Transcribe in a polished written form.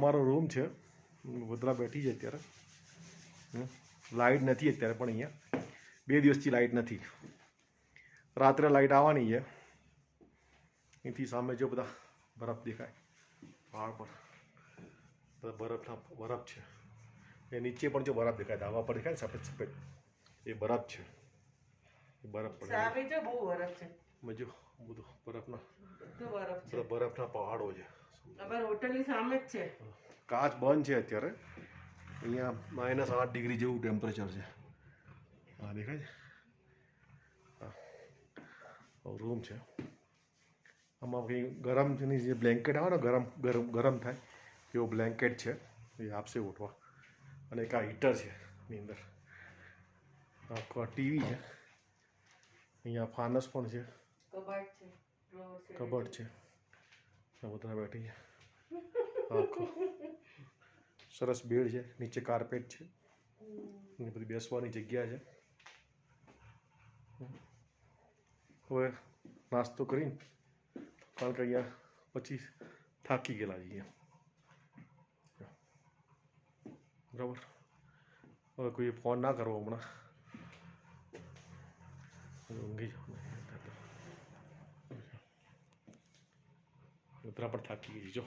અમારો રૂમ છે. વદ્રા બેઠી છે અત્યારે. લાઇટ નથી અત્યારે, પણ અહીંયા 2 દિવસથી લાઇટ નથી. રાત્રે લાઇટ આવવાની છે. અહીંથી સામે જો બધા બરફ દેખાય પહાડ પર, બધા બરફ છે. એ નીચે પણ જો બરફ દેખાય, ધાબા પર દેખાય સફેદ સફેદ, એ બરફ છે. એ બરફ પડે બહુ બરફ છે. મજો બધું બરફના પહાડો છે. હોટલની સામે જ છે. કાચ બંધ છે અત્યારે. અહીંયા -8 ડિગ્રી જેવું ટેમ્પરેચર છે. હા દેખાય છે. રૂમ છે. આમાં કંઈ ગરમની જે બ્લેન્કેટ આવે ને, ગરમ થાય એવો બ્લેન્કેટ છે, એ આપશે ઉઠવા. અને એક આ હીટર છે એની અંદર. ટીવી છે અહીંયા, ફાનસ પણ છે, કબાટ છે. બધા બેઠી છે. આખો સરસ બેડ છે, નીચે કાર્પેટ છે, બધી બેસવાની જગ્યા છે. હવે નાસ્તો કરીને, કારણ કે અહીંયા પછી થાકી ગયેલા છીએ. બરાબર. હવે કોઈ ફોન ના કરવો હમણાં, ઊંઘી જાઓ. ઉતરા પણ થાકી ગઈ જો.